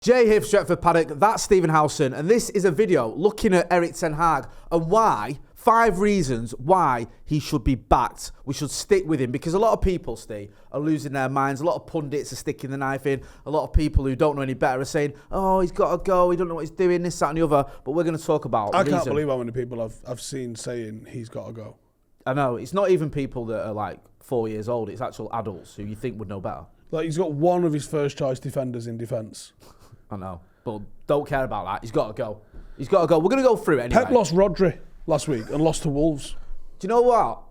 Jay here for Stretford, Paddock, that's Stephen Howson, and this is a video looking at Erik Ten Hag and why, 5 reasons why he should be backed. We should stick with him because a lot of people, Steve, are losing their minds. A lot of pundits are sticking the knife in. A lot of people who don't know any better are saying, oh, he's got to go, he don't know what he's doing, this, that and the other. But we're going to talk about I can't believe how many people I've seen saying he's got to go. I know, it's not even people that are like 4 years old, it's actual adults who you think would know better. Like, he's got one of his first choice defenders in defence. I know, but don't care about that. He's got to go. He's got to go. We're going to go through it anyway. Pep lost Rodri last week and lost to Wolves. Do you know what?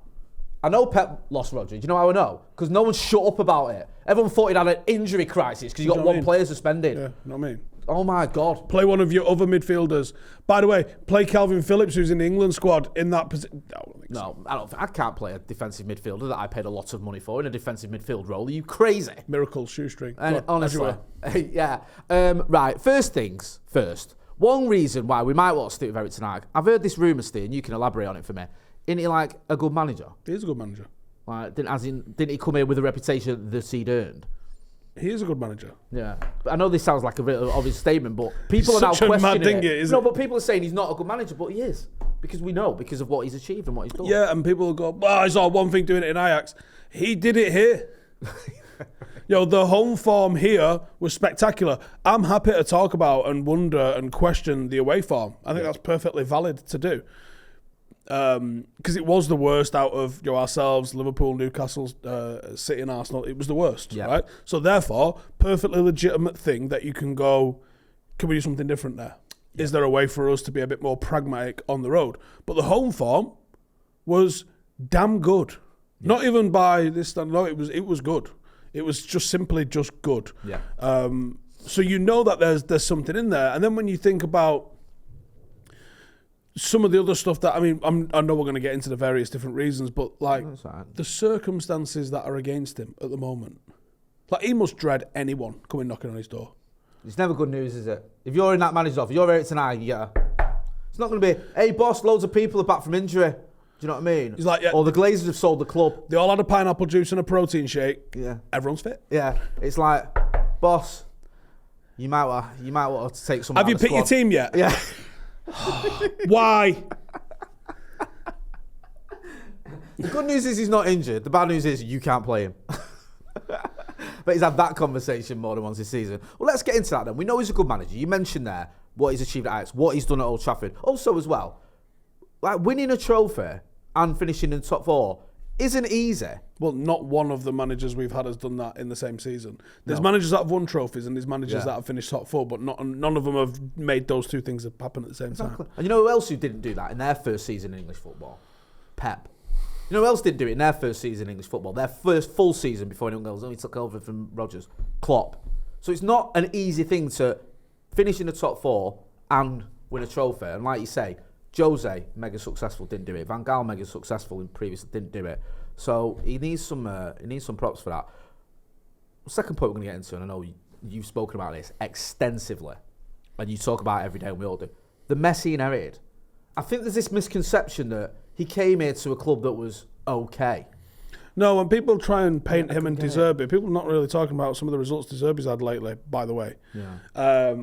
I know Pep lost Rodri. Do you know how I know? Because no one shut up about it. Everyone thought he'd had an injury crisis because he got one player suspended. Yeah, know what I mean? Oh my God. Play one of your other midfielders. By the way, play Calvin Phillips, who's in the England squad, in that position. No, I can't play a defensive midfielder that I paid a lot of money for in a defensive midfield role. Are you crazy? Miracle shoestring. And honestly, yeah. Right, first things first. One reason why we might want to stick with Erik Ten Hag. I've heard this rumour, Steve, and you can elaborate on it for me. Isn't he like a good manager? He is a good manager. Like, didn't he come here with a reputation that he'd earned? He is a good manager. Yeah, but I know this sounds like a real obvious statement, but people are now questioning it. No, but people are saying he's not a good manager, but he is because we know because of what he's achieved and what he's done. Yeah, and people will go, "Oh, it's all one thing doing it in Ajax." He did it here. The home form here was spectacular. I'm happy to talk about and wonder and question the away form. I think that's perfectly valid to do. Because it was the worst out of ourselves, Liverpool, Newcastle, City and Arsenal. It was the worst, right? So therefore, perfectly legitimate thing that you can go, can we do something different there? Yeah. Is there a way for us to be a bit more pragmatic on the road? But the home form was damn good. Yeah. Not even by this standard. No, it was good. It was just simply just good. Yeah. So you know that there's something in there. And then when you think about some of the other stuff that, I know we're going to get into the various different reasons, but like the circumstances that are against him at the moment, like he must dread anyone coming knocking on his door. It's never good news, is it? If you're in that manager's office, you're Erik Ten Hag, it's not going to be, hey boss, loads of people are back from injury. Do you know what I mean? He's like, yeah. Or the Glazers have sold the club. They all had a pineapple juice and a protein shake. Yeah. Everyone's fit. Yeah. It's like, boss, you might want to take some. Have you picked your team yet? Yeah. Why? The good news is he's not injured. The bad news is you can't play him. But he's had that conversation more than once this season. Well, let's get into that then. We know he's a good manager. You mentioned there what he's achieved at Ajax, what he's done at Old Trafford. Also as well, like winning a trophy and finishing in the top 4 isn't easy. Well, not one of the managers we've had has done that in the same season. There's managers that have won trophies and there's managers that have finished top 4, but none of them have made those two things happen at the same time. And you know who else who didn't do that in their first season in English football? Pep. You know who else didn't do it in their first season in English football? Their first full season before anyone goes, he took over from Rodgers. Klopp. So it's not an easy thing to finish in the top 4 and win a trophy. And like you say, Jose, mega successful, didn't do it. Van Gaal, mega successful in previous, didn't do it. So he needs some props for that. Second point we're going to get into, and I know you've spoken about this extensively, and you talk about it every day, and we all do. The Messi inherited. I think there's this misconception that he came here to a club that was okay. No, when people try and paint him and De Zerbi, people are not really talking about some of the results De Zerbi's had lately, by the way. Yeah.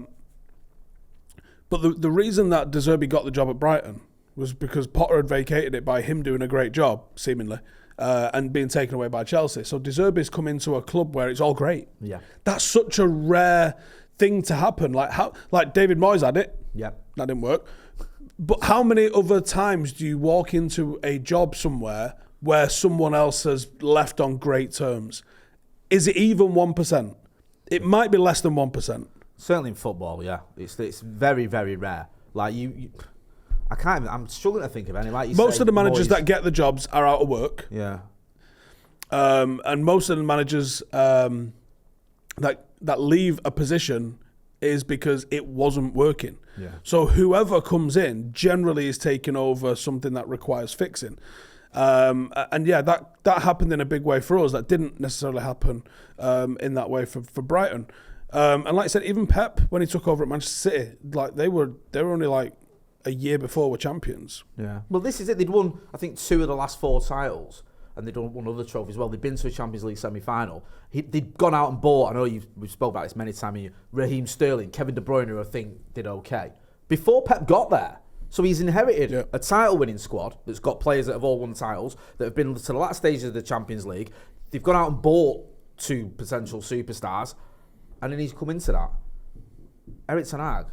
But the reason that De Zerbi got the job at Brighton was because Potter had vacated it by him doing a great job, seemingly, and being taken away by Chelsea. So De Zerbi's come into a club where it's all great. Yeah. That's such a rare thing to happen. Like David Moyes had it. Yeah. That didn't work. But how many other times do you walk into a job somewhere where someone else has left on great terms? Is it even 1%? It might be less than 1%. Certainly in football, yeah. It's very, very rare. Like I can't even, I'm struggling to think of any. Like you most say, of the managers Moyes, that get the jobs are out of work. Yeah. And most of the managers that leave a position is because it wasn't working. Yeah. So whoever comes in generally is taking over something that requires fixing. That happened in a big way for us. That didn't necessarily happen in that way for Brighton. And like I said, even Pep, when he took over at Manchester City, like they were only like a year before we're champions. Yeah. Well, this is it. They'd won, I think, 2 of the last 4 titles. and they'd won other trophies as well. They'd been to a Champions League semi-final. They'd gone out and bought, I know we've spoke about this many times, Raheem Sterling, Kevin De Bruyne, who I think did okay. Before Pep got there, so he's inherited a title-winning squad that's got players that have all won titles, that have been to the last stages of the Champions League. They've gone out and bought 2 potential superstars, and then he's come into that. Erik ten Hag,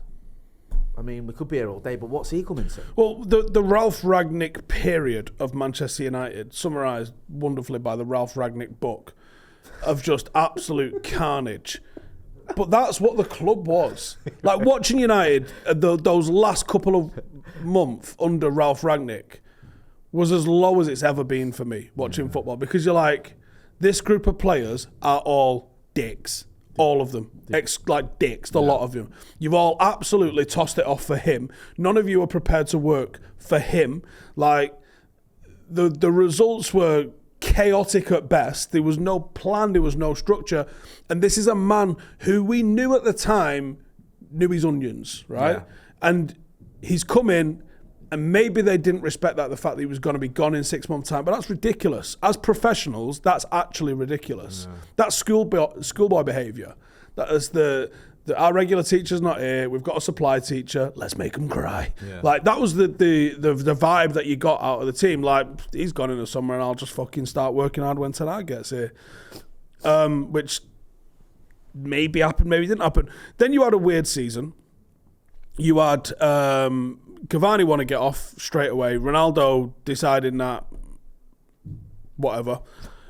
I mean, we could be here all day, but what's he coming to? Well, the Ralph Rangnick period of Manchester United, summarised wonderfully by the Ralph Rangnick book, of just absolute carnage. But that's what the club was. Like, watching United, those last couple of months under Ralph Rangnick was as low as it's ever been for me, watching football. Because you're like, this group of players are all dicks. All of them. Like dicks, a lot of them. You've all absolutely tossed it off for him. None of you are prepared to work for him. Like, the results were chaotic at best. There was no plan, there was no structure. And this is a man who we knew at the time knew his onions, right? Yeah. And he's come in, and maybe they didn't respect the fact that he was going to be gone in 6 months' time, but that's ridiculous. As professionals, that's actually ridiculous. Yeah. That's schoolboy behaviour. That is our regular teacher's not here, we've got a supply teacher, let's make him cry. Yeah. Like, that was the vibe that you got out of the team. Like, he's gone into summer and I'll just fucking start working hard when ten Hag gets here. Which maybe happened, maybe didn't happen. Then you had a weird season. You had Cavani want to get off straight away. Ronaldo deciding that whatever.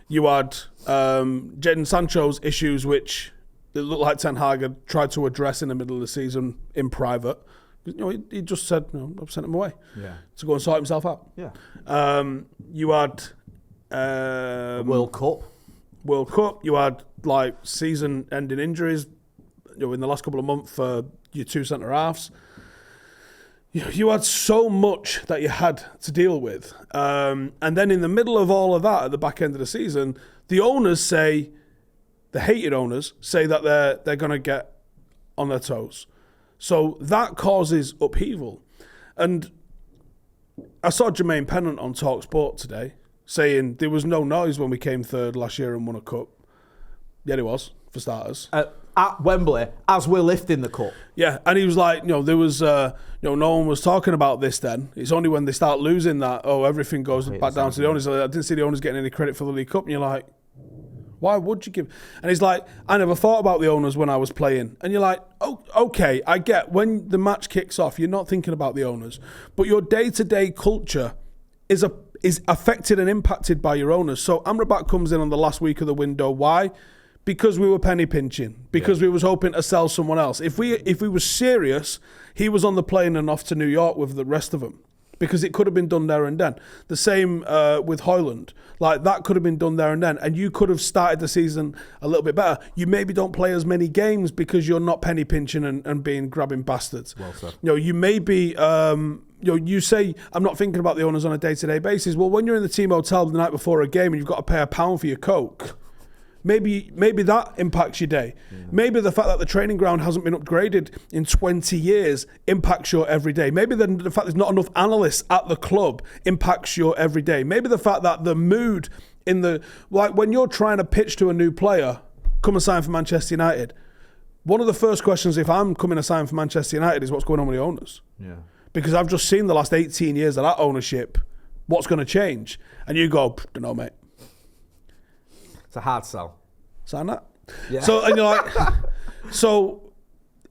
You had Jadon Sancho's issues, which it looked like Ten Hag had tried to address in the middle of the season in private. You know, he just said, I've sent him away to go and sort himself out. Yeah. You had World Cup. You had like season-ending injuries. In the last couple of months for your 2 centre halves. You had so much that you had to deal with. And then in the middle of all of that, at the back end of the season, the owners the hated owners say that they're going to get on their toes. So that causes upheaval. And I saw Jermaine Pennant on TalkSport today saying there was no noise when we came third last year and won a cup. Yeah, there was, for starters. At Wembley, as we're lifting the cup. Yeah, and he was like, there was, no one was talking about this then. It's only when they start losing that, everything goes back down to the owners. I didn't see the owners getting any credit for the League Cup. And you're like, why would you give? And he's like, I never thought about the owners when I was playing. And you're like, oh, okay, I get when the match kicks off, you're not thinking about the owners. But your day-to-day culture is affected and impacted by your owners. So Amrabat comes in on the last week of the window. Why? Because we were penny pinching, because we was hoping to sell someone else. If we were serious, he was on the plane and off to New York with the rest of them, because it could have been done there and then. The same with Højlund. Like, that could have been done there and then, and you could have started the season a little bit better. You maybe don't play as many games because you're not penny pinching and being grabbing bastards. Well said. You may be... you say, I'm not thinking about the owners on a day-to-day basis. Well, when you're in the team hotel the night before a game and you've got to pay £1 for your Coke... Maybe that impacts your day. Yeah. Maybe the fact that the training ground hasn't been upgraded in 20 years impacts your everyday. Maybe the fact there's not enough analysts at the club impacts your everyday. Maybe the fact that the mood when you're trying to pitch to a new player, come and sign for Manchester United, one of the first questions if I'm coming to sign for Manchester United is what's going on with the owners. Yeah. Because I've just seen the last 18 years of that ownership, what's going to change? And you go, don't know, mate. It's a hard sell. Sign that. Yeah. So, and you're like, so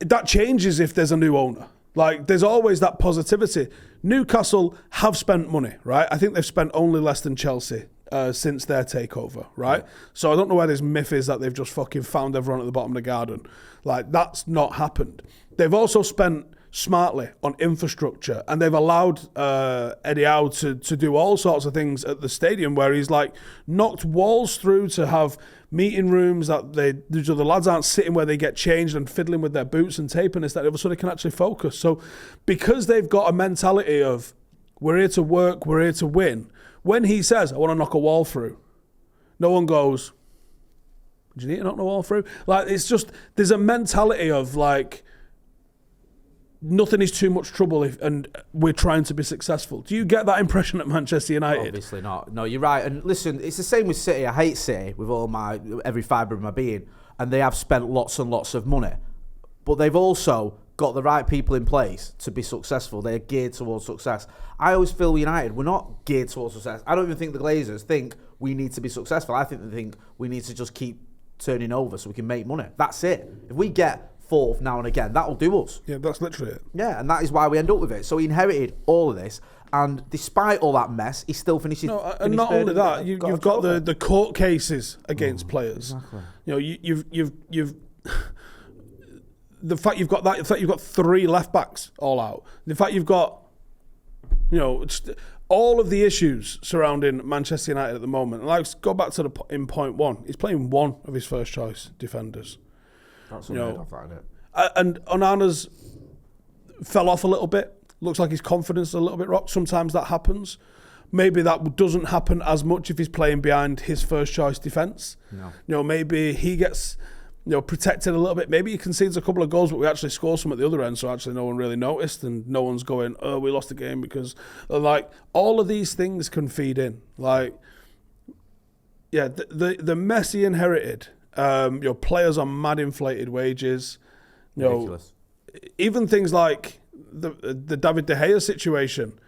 that changes if there's a new owner. Like, there's always that positivity. Newcastle have spent money, right? I think they've spent only less than Chelsea since their takeover, right? Yeah. So I don't know where this myth is that they've just fucking found everyone at the bottom of the garden. Like, that's not happened. They've also spent smartly on infrastructure, and they've allowed Eddie Howe to do all sorts of things at the stadium, where he's like knocked walls through to have meeting rooms that the lads aren't sitting where they get changed and fiddling with their boots and tape and this, that, so they can actually focus. So because they've got a mentality of we're here to work, we're here to win, when he says I want to knock a wall through, no one goes, do you need to knock the wall through? Like, it's just, there's a mentality of like, nothing is too much trouble and we're trying to be successful. Do you get that impression at Manchester United? Obviously not. No, you're right. And listen, it's the same with City. I hate City with every fibre of my being, and they have spent lots and lots of money, but they've also got the right people in place to be successful. They're geared towards success. I always feel United, we're not geared towards success. I don't even think the Glazers think we need to be successful. I think they think we need to just keep turning over so we can make money. That's it. If we get fourth now and again, that'll do us. Yeah, that's literally it. Yeah, and that is why we end up with it. So he inherited all of this, and despite all that mess, he still finishes. No, and not only that, you've got the court cases against players. Exactly. You know, you've the fact you've got that, the fact you've got 3 left backs all out, the fact you've got, you know, all of the issues surrounding Manchester United at the moment. And let's go back to in point 1. He's playing one of his first choice defenders. That's unheard of, isn't it? And Onana's fell off a little bit. Looks like his confidence is a little bit rocked. Sometimes that happens. Maybe that doesn't happen as much if he's playing behind his first choice defence. No. You know, maybe he gets, you know, protected a little bit. Maybe he concedes a couple of goals, but we actually score some at the other end, so actually no one really noticed, and no one's going, oh, we lost the game because, like, all of these things can feed in. Like, yeah, the mess he inherited, your players on mad inflated wages, you know, Ridiculous. Even things like the David De Gea situation.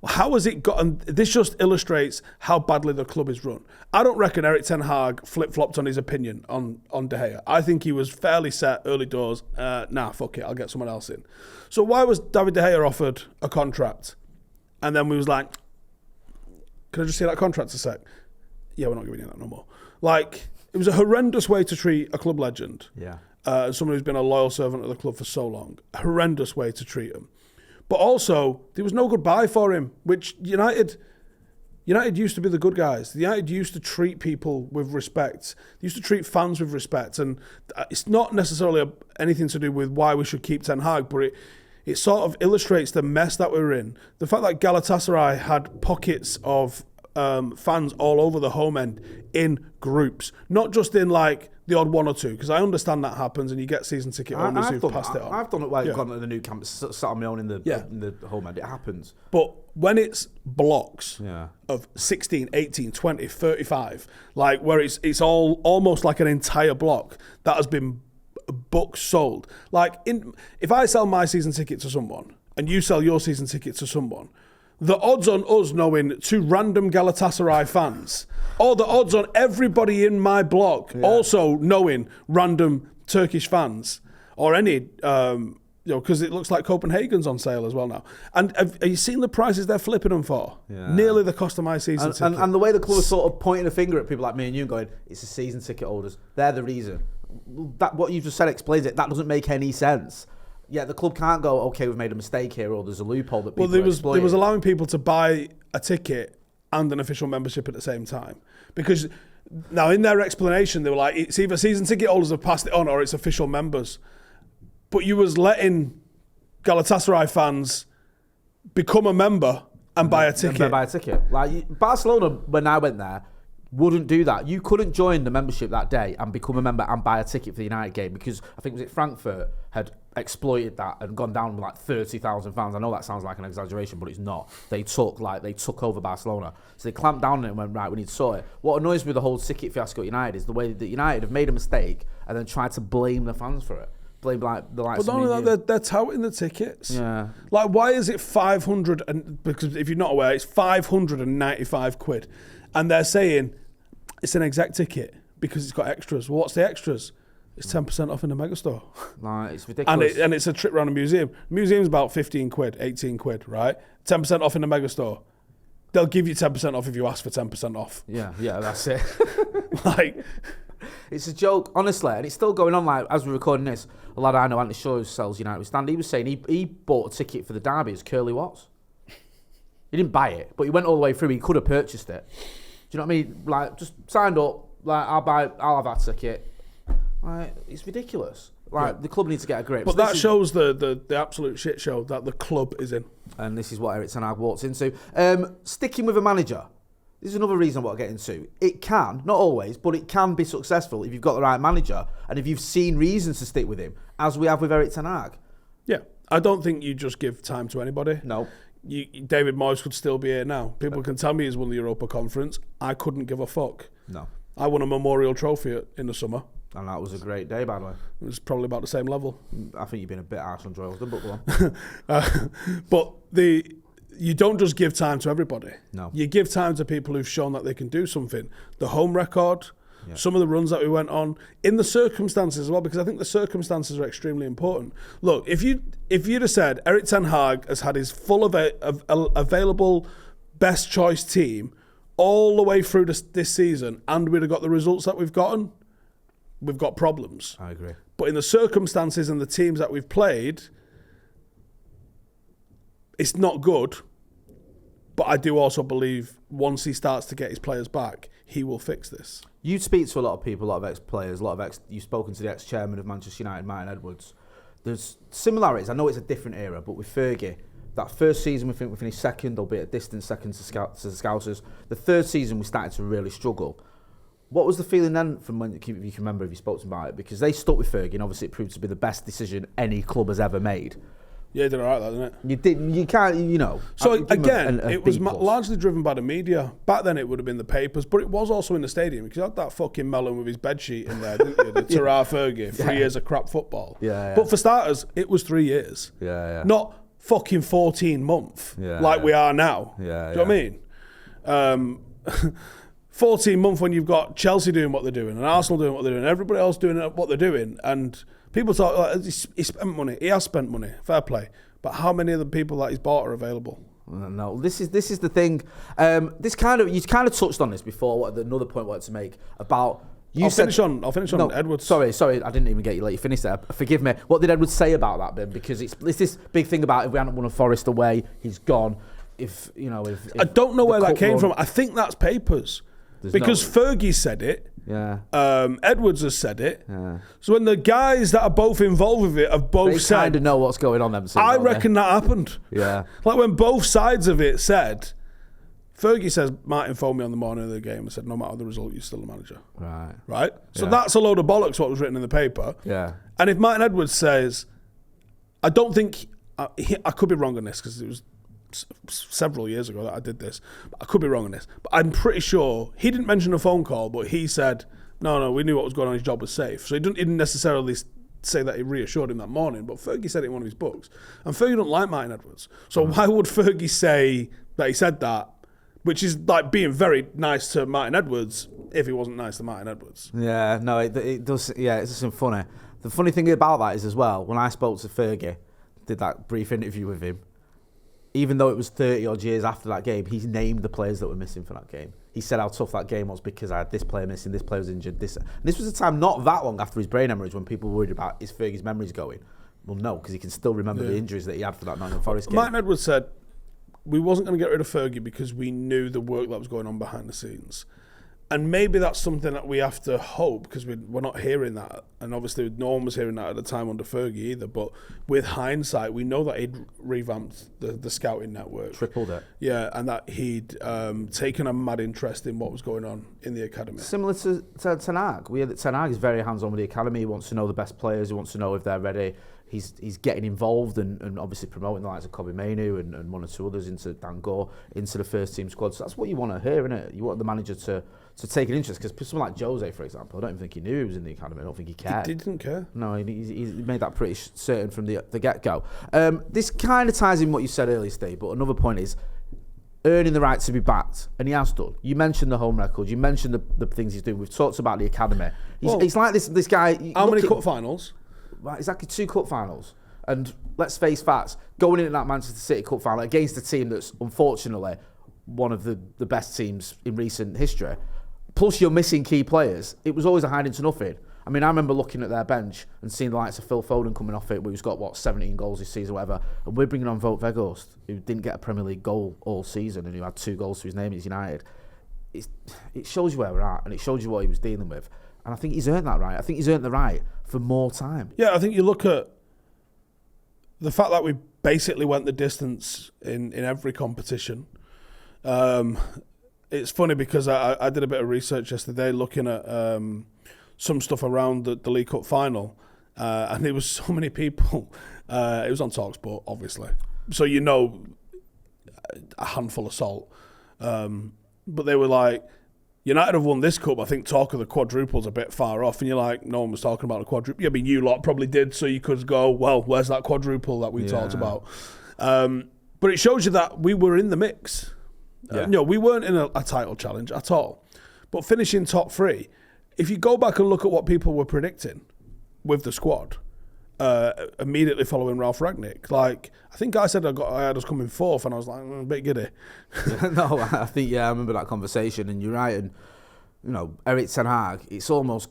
How has it got? And this just illustrates how badly the club is run. I don't reckon Erik ten Hag flip-flopped on his opinion on De Gea. I think he was fairly set early doors. Nah, fuck it, I'll get someone else in. So why was David De Gea offered a contract? And then we was like, can I just see that contract a sec? Yeah, we're not giving you that no more. Like, it was a horrendous way to treat a club legend. Yeah. Someone who's been a loyal servant of the club for so long. A horrendous way to treat him. But also, there was no goodbye for him, which United used to be the good guys. United used to treat people with respect. They used to treat fans with respect. And it's not necessarily anything to do with why we should keep Ten Hag, but it sort of illustrates the mess that we're in. The fact that Galatasaray had pockets of fans all over the home end in groups, not just in like the odd one or two, because I understand that happens and you get season ticket owners who've passed it on. I've done it where I've gone to the new camp, sat on my own in the home end. It happens. But when it's blocks Yeah. of 16, 18, 20, 35, like where it's all almost like an entire block that has been books sold. Like if I sell my season ticket to someone and you sell your season ticket to someone, the odds on us knowing 2 random Galatasaray fans, or the odds on everybody in my block also knowing random Turkish fans, or any, because it looks like Copenhagen's on sale as well now. And have you seen the prices they're flipping them for? Yeah. Nearly the cost of my season ticket. And the way the club is sort of pointing a finger at people like me and you and going, it's the season ticket holders. They're the reason. That what you just said explains it. That doesn't make any sense. Yeah, the club can't go, okay, we've made a mistake here, or there's a loophole that people are exploiting. There was allowing people to buy a ticket and an official membership at the same time. Because now in their explanation, they were like, it's either season ticket holders have passed it on or it's official members. But you was letting Galatasaray fans become a member and buy a ticket. And buy a ticket. Like Barcelona, when I went there, wouldn't do that. You couldn't join the membership that day and become a member and buy a ticket for the United game, because I think Frankfurt had exploited that and gone down with like 30,000 fans. I know that sounds like an exaggeration, but it's not. They took over Barcelona. So they clamped down on it and went, right, we need to sort it. What annoys me with the whole ticket fiasco at United is the way that United have made a mistake and then tried to blame the fans for it. Blame like the likes of But not only that, they're touting the tickets. Yeah. Like, why is it 500? And because if you're not aware, it's 595 quid. And they're saying it's an exec ticket because it's got extras. Well, what's the extras? It's 10% off in the megastore. Like, it's ridiculous. And it's a trip around a museum. Museum's about 15 quid, 18 quid, right? 10% off in the megastore. They'll give you 10% off if you ask for 10% off. Yeah, that's it. Like, it's a joke, honestly, and it's still going on. Like, as we're recording this, a lad I know, Andy Shaw, who sells United stand, he was saying he bought a ticket for the derby as Curly Watts. He didn't buy it, but he went all the way through. He could have purchased it. Do you know what I mean? Like, just signed up. Like, I'll have that ticket. Like, it's ridiculous. Like, the club needs to get a grip. But that shows the absolute shit show that the club is in. And this is what Erik ten Hag walks into. Sticking with a manager. This is another reason what I get into. It can, not always, but it can be successful if you've got the right manager and if you've seen reasons to stick with him, as we have with Erik ten Hag. Yeah, I don't think you just give time to anybody. No. David Moyes could still be here now. People can tell me he's won the Europa Conference. I couldn't give a fuck. No. I won a memorial trophy in the summer. And that was a great day, by the way. It was probably about the same level. I think you've been a bit harsh on Joel, but go on. But you don't just give time to everybody. No. You give time to people who've shown that they can do something. The home record, some of the runs that we went on, in the circumstances as well, because I think the circumstances are extremely important. Look, if you'd have said Erik ten Hag has had his full available best choice team all the way through this season, and we'd have got the results that we've gotten, we've got problems. I agree. But in the circumstances and the teams that we've played, it's not good. But I do also believe once he starts to get his players back, he will fix this. You speak to a lot of people, a lot of ex-players, you've spoken to the ex-chairman of Manchester United, Martin Edwards. There's similarities. I know it's a different era, but with Fergie, that first season we think we finished second, albeit a distant second to the Scousers. The third season we started to really struggle. What was the feeling then from when, if you can remember, if you spoke to them about it? Because they stuck with Fergie, and obviously it proved to be the best decision any club has ever made. Yeah, they did all right, didn't it? You can't, you know. So again, it was largely driven by the media. Back then it would have been the papers, but it was also in the stadium, because you had that fucking melon with his bedsheet in there, didn't you? The Terrar Fergie, 3 years of crap football. Yeah. But for starters, it was 3 years. Yeah. Not fucking 14 months like we are now. Yeah. Do you know what I mean? 14 months when you've got Chelsea doing what they're doing and Arsenal doing what they're doing, everybody else doing what they're doing, and people talk like he spent money. He has spent money. Fair play. But how many of the people that he's bought are available? No, this is the thing. You kind of touched on this before. Another point I wanted to make about. I'll finish on Edwards. Sorry, I didn't even let you finish there. Forgive me. What did Edwards say about that, Ben? Because it's this big thing about if we hadn't won a Forest away, he's gone. If I don't know where that came from. I think that's papers. Because Fergie said it. Yeah. Edwards has said it. Yeah. So when the guys that are both involved with it have both said, they kind of know what's going on themselves. I reckon that happened. Yeah. Like when both sides of it said, Fergie says, Martin phoned me on the morning of the game and said, no matter the result, you're still the manager. Right? So that's a load of bollocks what was written in the paper. Yeah. And if Martin Edwards says, I don't think, I could be wrong on this because it was several years ago that I did this. I could be wrong on this, but I'm pretty sure he didn't mention a phone call, but he said, no, we knew what was going on, his job was safe. So he didn't necessarily say that he reassured him that morning, but Fergie said it in one of his books. And Fergie don't like Martin Edwards. So why would Fergie say that he said that, which is like being very nice to Martin Edwards, if he wasn't nice to Martin Edwards? Yeah, no, it does. Yeah, it's just funny. The funny thing about that is as well, when I spoke to Fergie, did that brief interview with him, even though it was 30 odd years after that game, he's named the players that were missing for that game. He said how tough that game was because I had this player missing, this player was injured. And this was a time not that long after his brain hemorrhage when people were worried about is Fergie's memories going. Well, no, because he can still remember the injuries that he had for that Nottingham Forest game. Martin Edwards said, we wasn't going to get rid of Fergie because we knew the work that was going on behind the scenes. And maybe that's something that we have to hope, because we're not hearing that. And obviously no one was hearing that at the time under Fergie either. But with hindsight, we know that he'd revamped the scouting network. Tripled it. Yeah, and that he'd taken a mad interest in what was going on in the academy. Similar to Ten Hag. We hear that Ten Hag is very hands-on with the academy. He wants to know the best players. He wants to know if they're ready. He's getting involved and obviously promoting the likes of Kobe Mainu and one or two others into Dan Gore, into the first team squad. So that's what you want to hear, innit? You want the manager to take an interest, because someone like Jose, for example, I don't even think he knew he was in the academy. I don't think he cared. He didn't care. No, he made that pretty certain from the get-go. This kind of ties in what you said earlier, Steve, but another point is earning the right to be backed, and he has done. You mentioned the home record, you mentioned the things he's doing. We've talked about the academy. He's like this guy. How many cup finals? Right, exactly 2 cup finals. And let's face facts, going into that Manchester City Cup final against a team that's unfortunately one of the best teams in recent history, plus you're missing key players, it was always a hiding to nothing. I mean, I remember looking at their bench and seeing the likes of Phil Foden coming off it, who's got, 17 goals this season or whatever, and we're bringing on Wout Weghorst, who didn't get a Premier League goal all season and who had 2 goals to his name at United. It shows you where we're at, and it shows you what he was dealing with. And I think he's earned that right. I think he's earned the right for more time. Yeah, I think you look at the fact that we basically went the distance in every competition. It's funny because I did a bit of research yesterday looking at some stuff around the League Cup final, and there was so many people. It was on TalkSport, obviously. So a handful of salt. But they were like, United have won this cup. I think talk of the quadruple's a bit far off. And you're like, no one was talking about the quadruple. I mean, you lot probably did, so you could go, well, where's that quadruple that we talked about? But it shows you that we were in the mix. Yeah. We weren't in a title challenge at all. But finishing top 3, if you go back and look at what people were predicting with the squad, immediately following Ralph Rangnick, like, I think I said I had us coming 4th, and I was like, a bit giddy. No, I think, I remember that conversation, and you're right. And, Erik Ten Hag, it's almost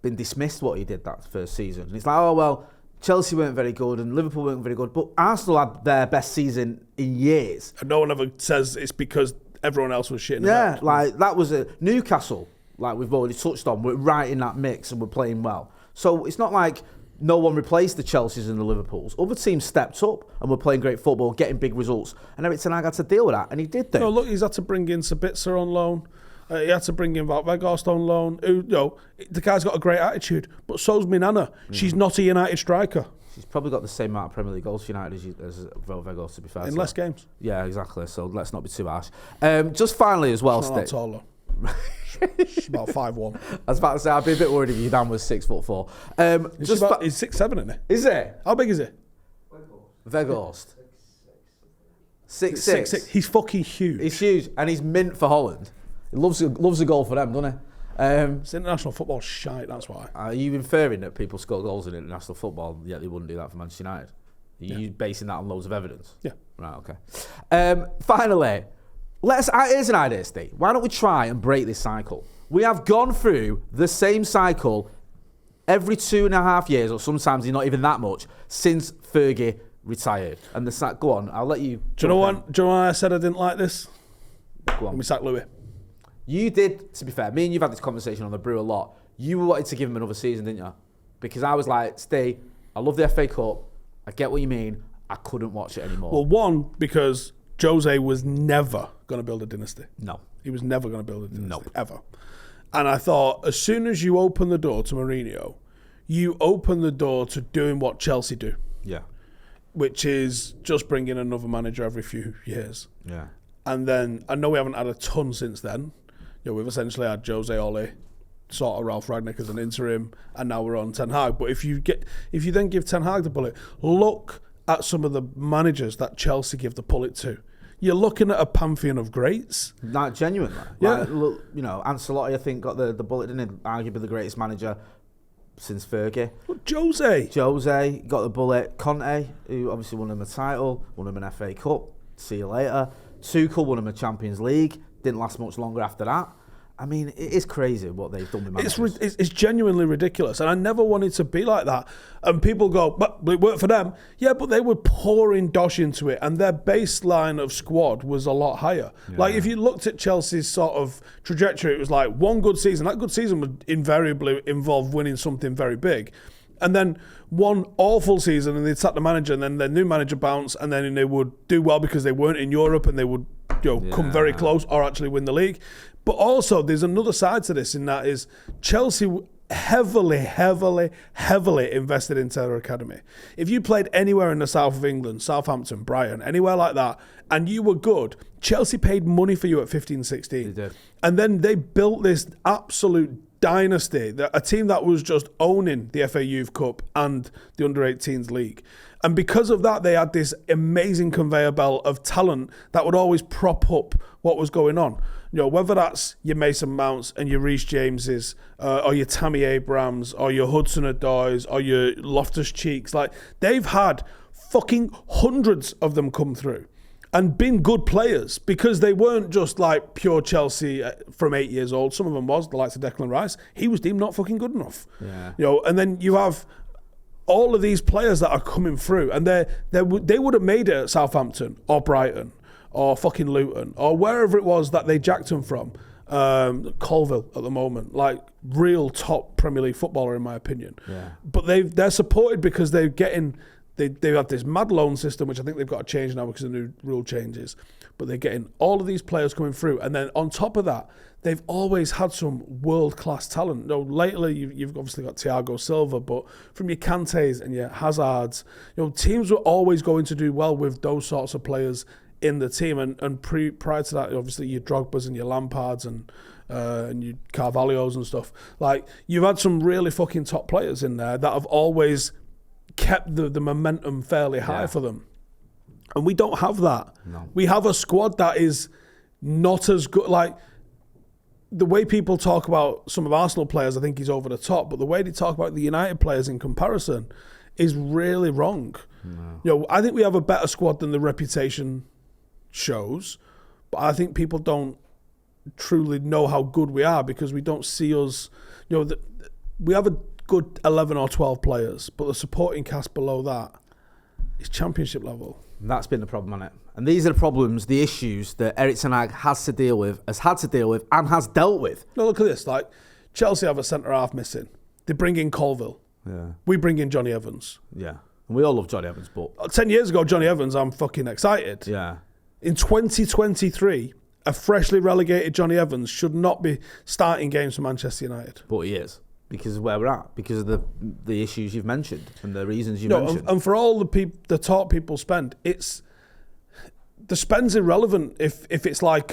been dismissed what he did that first season. And it's like, oh, well, Chelsea weren't very good and Liverpool weren't very good, but Arsenal had their best season in years. And no one ever says it's because everyone else was shitting. Yeah, like that was a Newcastle, like we've already touched on, we're right in that mix and we're playing well. So it's not like no one replaced the Chelseas and the Liverpools. Other teams stepped up and were playing great football, getting big results. And Erik Ten Hag had to deal with that, and he did that. No, look, he's had to bring in Sabitzer on loan. He had to bring in Wout Weghorst on loan. The guy's got a great attitude, but so's Minana. She's not a United striker. She's probably got the same amount of Premier League goals for United as Wout Weghorst, to be fair. In less games. Yeah, exactly. So let's not be too harsh. Just finally as well, She's not that tall, though. She's about 5'1". I was about to say, I'd be a bit worried if your Dan was 6'4". He's 6'7", isn't he? Is it? How big is he? Weghorst. 6'6". 6'6". He's fucking huge. He's huge, and he's mint for Holland. He loves a goal for them, doesn't he? It's international football shite, that's why. Are you inferring that people score goals in international football, yet they wouldn't do that for Manchester United? Are you basing that on loads of evidence? Yeah. Right, okay. Finally, here's an idea, Steve. Why don't we try and break this cycle? We have gone through the same cycle every 2.5 years, or sometimes not even that much, since Fergie retired. And go on, I'll let you... Do you know why I said I didn't like this? Go on. When we sacked Louis. You did, to be fair. Me and you've had this conversation on the Brew a lot. You wanted to give him another season, didn't you? Because I was like, Steve, I love the FA Cup. I get what you mean. I couldn't watch it anymore. Well, one, because Jose was never going to build a dynasty. No. He was never going to build a dynasty. Nope. Ever. And I thought, as soon as you open the door to Mourinho, you open the door to doing what Chelsea do. Yeah. Which is just bringing another manager every few years. Yeah. And then, I know we haven't had a ton since then. We've essentially had Jose Ole, sort of Ralph Rangnick as an interim, and now we're on Ten Hag. But if you then give Ten Hag the bullet, look at some of the managers that Chelsea give the bullet to. You're looking at a pantheon of greats. Like, genuinely. Yeah. Look, Ancelotti, I think, got the bullet, didn't he? Arguably the greatest manager since Fergie. But Jose got the bullet. Conte, who obviously won him a title, won him an FA Cup. See you later. Tuchel won him a Champions League. Didn't last much longer after that. I mean, it is crazy what they've done with managers. It's genuinely ridiculous, and I never wanted to be like that. And people go, but it worked for them. Yeah, but they were pouring dosh into it, and their baseline of squad was a lot higher. Yeah. Like, if you looked at Chelsea's sort of trajectory, it was like one good season. That good season would invariably involve winning something very big. And then one awful season, and they'd sack the manager, and then their new manager bounced, and then they would do well because they weren't in Europe, and they would come very close or actually win the league. But also, there's another side to this, and that is Chelsea heavily invested into their academy. If you played anywhere in the south of England, Southampton, Brighton, anywhere like that, and you were good, Chelsea paid money for you at 15, 16. They did. And then they built this absolute dynasty, a team that was just owning the FA Youth Cup and the Under-18s League. And because of that, they had this amazing conveyor belt of talent that would always prop up what was going on. Whether that's your Mason Mounts and your Reece Jameses, or your Tammy Abrahams, or your Hudson-Odois, or your Loftus-Cheeks, like, they've had fucking hundreds of them come through and been good players, because they weren't just like pure Chelsea from 8 years old. Some of them was, the likes of Declan Rice. He was deemed not fucking good enough. Yeah. And then you have all of these players that are coming through, and they would have made it at Southampton or Brighton or fucking Luton or wherever it was that they jacked them from. Colville at the moment, like real top Premier League footballer in my opinion. Yeah. But they're supported because they're getting... They have this mad loan system, which I think they've got to change now because of new rule changes. but they're getting all of these players coming through. And then on top of that, they've always had some world-class talent. No, lately, you've obviously got Thiago Silva, but from your Kantés and your Hazards, teams were always going to do well with those sorts of players in the team. And prior to that, obviously, your Drogba's and your Lampards and your Carvalhos and stuff. Like, you've had some really fucking top players in there that have always kept the momentum fairly high for them. And we don't have that. No. We have a squad that is not as good. Like, the way people talk about some of Arsenal players, I think he's over the top. But the way they talk about the United players in comparison is really wrong. No. I think we have a better squad than the reputation shows. But I think people don't truly know how good we are because we don't see us. We have a good 11 or 12 players, but the supporting cast below that is championship level. And that's been the problem, hasn't it? And these are the problems, the issues that Erik ten Hag has had to deal with, and has dealt with. No, look at this. Like, Chelsea have a centre-half missing. They bring in Colville. Yeah. We bring in Johnny Evans. Yeah. And we all love Johnny Evans, but 10 years ago, Johnny Evans, I'm fucking excited. Yeah. In 2023, a freshly relegated Johnny Evans should not be starting games for Manchester United. But he is. Because of where we're at, because of the issues you've mentioned and the reasons you've mentioned. And for all the talk people spend, the spend's irrelevant if it's like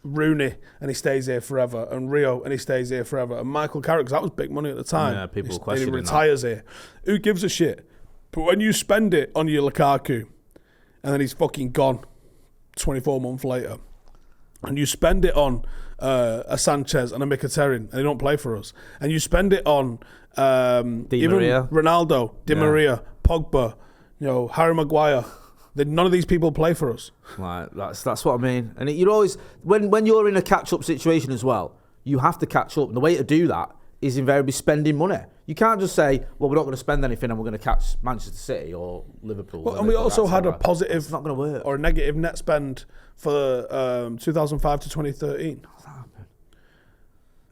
Rooney and he stays here forever, and Rio and he stays here forever, and Michael Carrick, 'cause that was big money at the time. Yeah, people questioning he retires here. Who gives a shit? But when you spend it on your Lukaku, and then he's fucking gone 24 months later, and you spend it on a Sanchez and a Mkhitaryan, and they don't play for us, and you spend it on even Maria. Ronaldo, Di Maria, Pogba, Harry Maguire. None of these people play for us. Right, that's what I mean. And you're always when you're in a catch-up situation as well, you have to catch up. And the way to do that is invariably spending money. You can't just say, well, we're not going to spend anything and we're going to catch Manchester City or Liverpool. Well, and we also had a positive it's not going to work. Or a negative net spend for 2005 to 2013.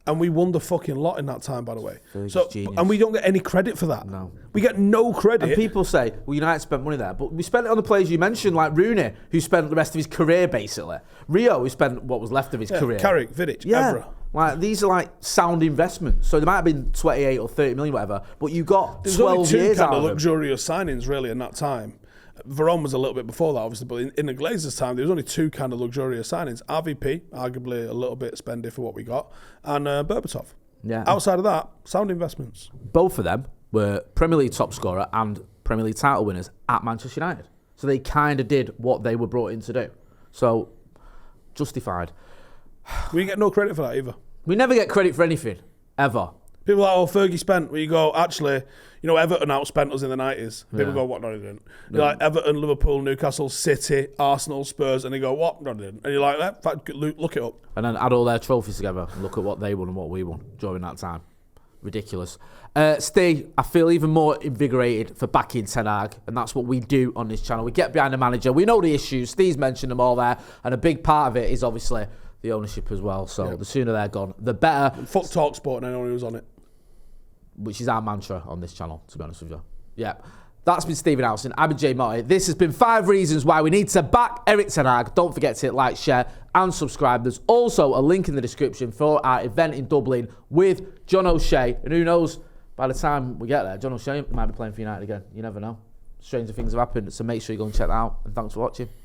And we won the fucking lot in that time, by the way. And we don't get any credit for that. No. We get no credit. And people say, well, United spent money there. But we spent it on the players you mentioned, like Rooney, who spent the rest of his career, basically. Rio, who spent what was left of his career. Carrick, Vidic, Evra. Like, these are like sound investments. So they might have been 28 or 30 million, whatever, but you got 12 years out of them. There's only two kind of luxurious signings, really, in that time. Veron was a little bit before that, obviously, but in the Glazers' time, there was only two kind of luxurious signings. RVP, arguably a little bit spendy for what we got, and Berbatov. Yeah. Outside of that, sound investments. Both of them were Premier League top scorer and Premier League title winners at Manchester United. So they kind of did what they were brought in to do. So, justified. We get no credit for that either. We never get credit for anything, ever. People are like, Fergie spent, where you go, actually, Everton outspent us in the 90s. People go, what? No, they didn't. You're like, Everton, Liverpool, Newcastle, City, Arsenal, Spurs, and they go, what? No, they didn't. And you're like, in fact, look it up. And then add all their trophies together and look at what they won and what we won during that time. Ridiculous. Steve, I feel even more invigorated for backing Ten Hag, and that's what we do on this channel. We get behind the manager. We know the issues. Steve's mentioned them all there, and a big part of it is obviously the ownership as well. So the sooner they're gone, the better. Fuck TalkSport and anyone who's on it. Which is our mantra on this channel, to be honest with you. Yeah. That's been Stephen Howson. I've been Jay Motty. This has been 5 reasons why we need to back Erik ten Hag. Don't forget to hit like, share, and subscribe. There's also a link in the description for our event in Dublin with John O'Shea. And who knows, by the time we get there, John O'Shea might be playing for United again. You never know. Stranger things have happened. So make sure you go and check that out. And thanks for watching.